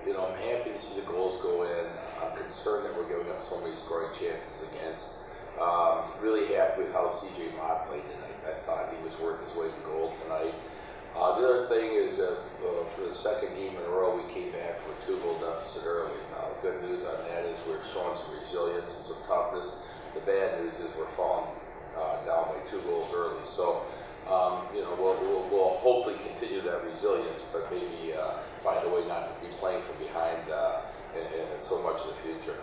you know, I'm happy to see the goals go in. I'm concerned that we're giving up so many scoring chances against. Really happy with how C.J. Mott played tonight. I thought he was worth his weight in gold tonight. The other thing is that for the second game in a row, we came back for a 2-goal deficit early. Now, the good news on that is we're showing some resilience and some toughness. The bad news is we're falling down by 2 goals early. So, you know, we'll hopefully continue that resilience, but maybe find a way not to be playing from behind in so much in the future.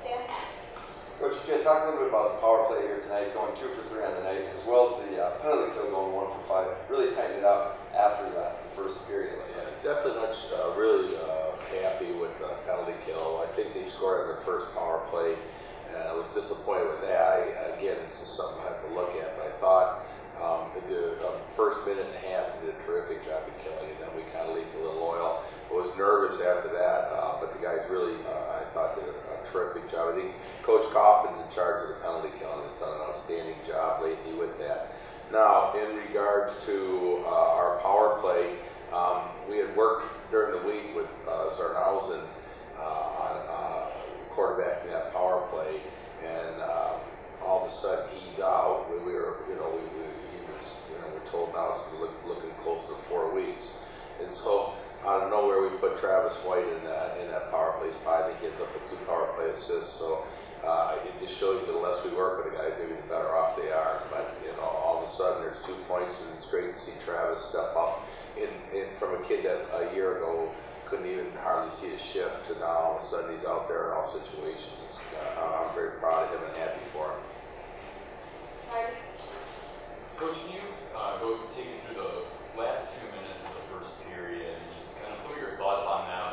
Dan? Coach, can you talk a little bit about the power play here tonight, going 2 for 3 on the night, as well as the penalty kill going 1 for 5, really tightened it up after the first period. Yeah, definitely much really happy with the penalty kill. I think they scored on their first power play, and I was disappointed with that. Again, it's just something I have to look at, but I thought the first minute and a half we did a terrific job of killing, and then we kind of leaked a little oil. I was nervous after that, but the guys really, I thought, did a terrific job. I think Coach Kaufman's in charge of the penalty kill and has done an outstanding job lately with that. Now, in regards to our power play, we had worked during the week with Zarnhausen on quarterbacking that power play, and all of a sudden he's out. We were, he was, we're told now it's looking close to 4 weeks, and so out of nowhere we put Travis White in that power play spot. I think he ends up with 2 power play assists. So it just shows you the less we work with the guys, maybe the better off they are. But all of a sudden there's 2 points, and it's great to see Travis step up from a kid that a year ago couldn't even hardly see a shift, and now all of a sudden he's out there in all situations. I'm very proud of him and happy for him. Coach, can you go take me through the last 2 minutes of the first period and just kind of some of your thoughts on that?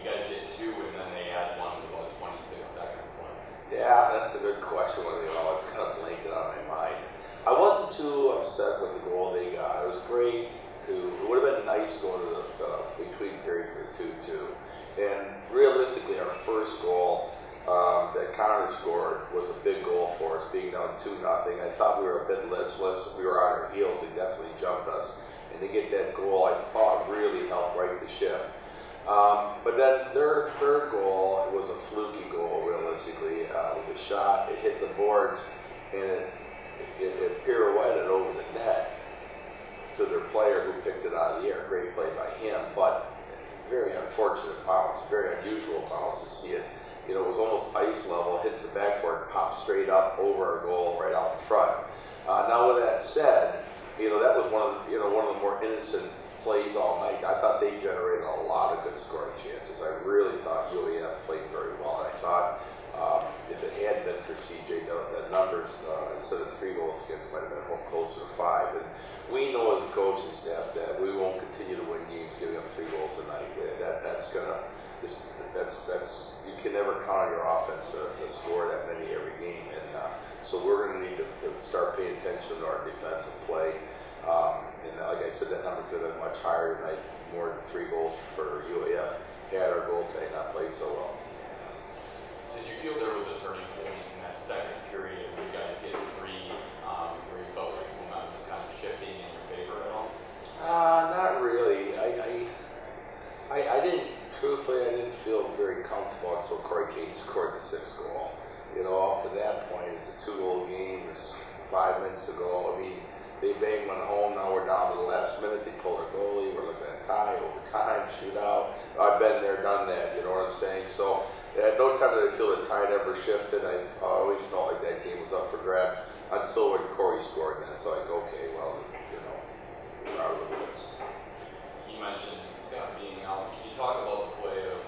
You guys hit 2 and then they add 1 with about 26 seconds left. Yeah, that's a good question. It's kind of blanked on my mind. I wasn't too upset with the goal they got. It was great. It would have been nice going to the between period for 2-2. And realistically, our first goal that Connor scored was a big goal for us, being down 2-0. I thought we were a bit listless. We were on our heels. They definitely jumped us. And to get that goal, I thought really helped right the ship. But then their third goal was a fluky goal, realistically. It was a shot, it hit the boards, and it pirouetted over the net to their player who picked it out of the air. Great play by him, but very unfortunate bounce, very unusual bounce to see it. It was almost ice level, hits the backboard, pops straight up over our goal right out in front. Now with that said, that was one of the more innocent plays all night. I thought they generated a lot of good scoring chances. I really thought UAF played very well, and I thought if it had been for CJ, the numbers instead of 3 goals against might have been closer to 5. And we know as a coaching staff that we won't continue to win games giving up 3 goals a night. That's you can never count on your offense to score that many every game, and so we're going to need to start paying attention to our defensive play. And like I said, that number could have been much higher tonight, more than 3 goals for UAF had our goaltending not played so well. Did you feel there was a turning point in that second period where you guys hit 3, where you felt like momentum was kind of shifting in your favor at all? Not really. I didn't, truthfully, I didn't feel very comfortable until Corey Kane scored the 6th goal. Up to that point, it's a 2-goal game. There's 5 minutes to go. They banged one home. Now we're down to the last minute. They pulled our goalie. We're looking at tie, overtime, shootout. I've been there, done that. You know what I'm saying? So at no time did I feel the tide ever shifted. I always felt like that game was up for grabs until when Corey scored. And it's like, okay, well, we are the woods. You mentioned Scott being out. Can you talk about the play of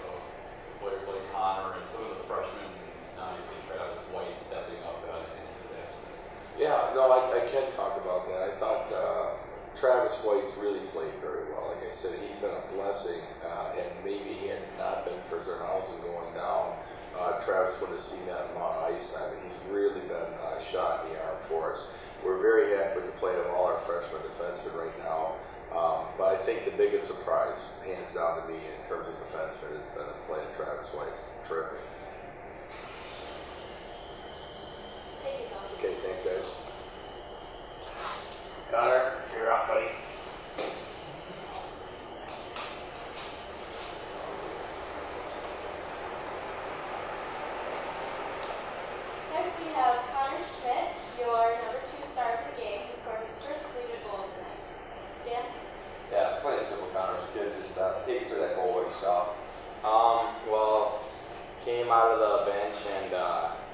players like Connor and some of the freshmen, and obviously Travis White stepping up in his absence? Yeah, no, I can talk about that. I thought Travis White's really played very well. Like I said, he's been a blessing, and maybe he had not been for Zarnhausen going down, Travis would have seen that amount of ice time, and he's really been shot in the arm for us. We're very happy with the play of all our freshman defensemen right now, but I think the biggest surprise, hands down to me, in terms of defensemen, has been the play of Travis White. It's terrific. Okay, thanks, guys. Connor, you're up, buddy. Take us through that goal, what you saw. Well, came out of the bench and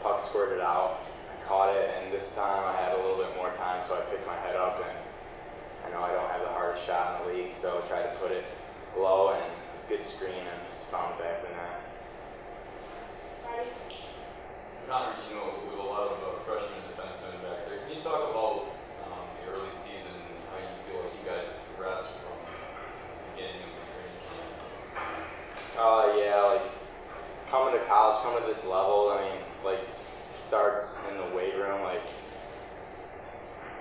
puck squirted out. I caught it, and this time I had a little bit more time, so I picked my head up, and I know I don't have the hardest shot in the league, so I tried to put it low, and it was a good screen, and just found it back in the net. Connor, you know, with a lot of freshman defensemen back there, can you talk about the early season and how you feel like you guys have progressed from the beginning of the training camp? Yeah, like coming to college, coming to this level, I mean, like starts in the weight room. Like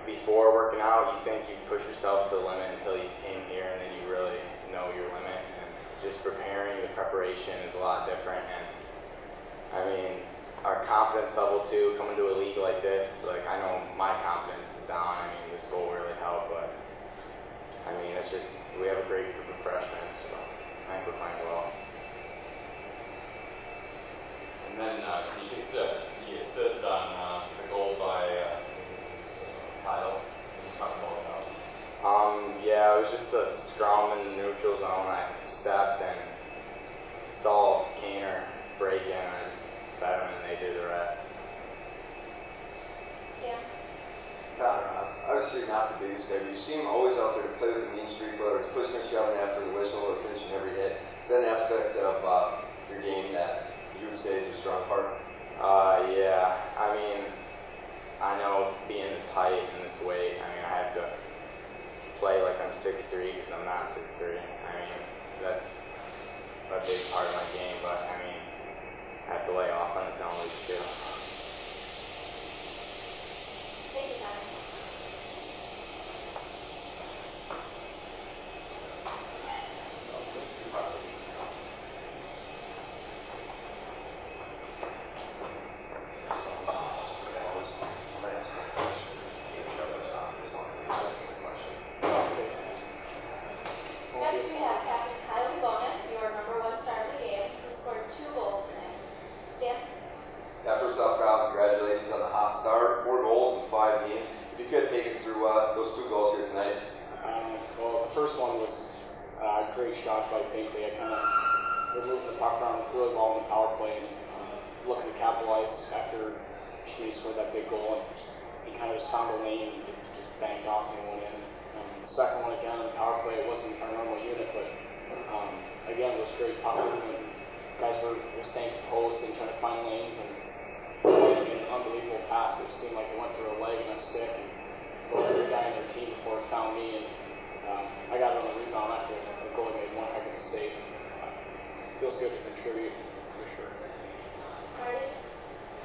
before working out, you think you push yourself to the limit until you came here, and then you really know your limit. And just preparing, the preparation is a lot different. And I mean, our confidence level too, coming to a league like this, like I know my confidence is down. I mean, this goal really helped, but I mean, it's just, we have a great group of freshmen, so I think we're playing well. And then, can you take the assist on the goal by Kyle? Can you talk about that? Yeah, it was just a scrum in the neutral zone. I stepped and saw Kaner break in, and I just fed them, and they did the rest. Yeah. Connor, obviously not the biggest guy, but you seem always out there to play with the mean streak, whether it's pushing or shoving after the whistle or finishing every hit. Is that an aspect of your game that you would say is your strong part? Yeah. I mean, I know being this height and this weight, I mean, I have to play like I'm 6'3" because I'm not 6'3". I mean, that's a big part of my game, but I mean, I have to lay off on the penalties too. Thank you, Connor. Next, we have Captain Kyle Bonis, your #1 star of the game, who scored 2 goals tonight. Dan? Yeah, first off, Kyle, congratulations on the hot start. 4 goals in 5 games. If you could take us through those 2 goals here tonight. Well, the first one was a great shot by Pinkley. I kind of removed the puck around really well in the power play and looking to capitalize after Schmidt scored that big goal. And he kind of just found a lane and just banged off and went in. The second one, again, in the power play, it wasn't our normal unit, but again, it was great puck movement. Guys were staying composed and trying to find lanes, and an unbelievable pass. It seemed like it went through a leg and a stick, and the guy on their team before it found me, and I got it on the rebound after the goalie made one heck of a save. Feels good to contribute, for sure. Marty?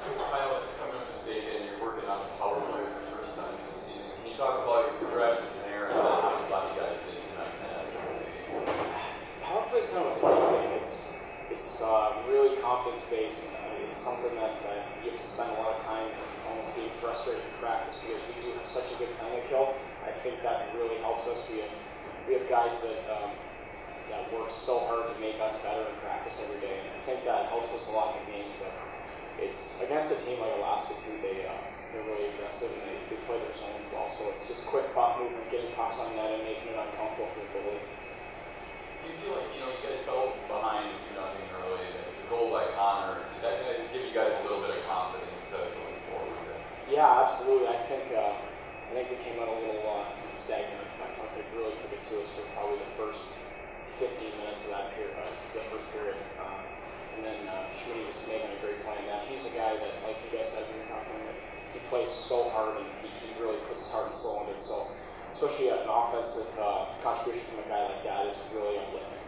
Kyle, coming up to state and you're working on the power play for the first time this season. Can you talk about your progression there and how you thought you guys did tonight? Power play is kind of a funny thing. It's really confidence-based. It's something that you have to spend a lot of time almost being frustrated in practice because we do have such a good penalty kill. I think that really helps us. We have guys that work so hard to make us better in practice every day. And I think that helps us a lot in the games. But it's against a team like Alaska too. They're really aggressive and they play their zones well. So it's just quick puck movement, getting pucks on net, and making it uncomfortable for the goalie. Do you feel like, you guys fell behind 2-0 early, the goal by Connor, did that kind of give you guys a little bit of confidence going forward? Yeah, absolutely. I think we came out a little stagnant. I thought they really took it to us for probably the first 15 minutes of that period, the first period. And then Schmidt was making a great play on that. He's a guy that, like you guys said, he plays so hard and he really puts his heart and soul into it. So, especially an offensive contribution from a guy like that is really uplifting.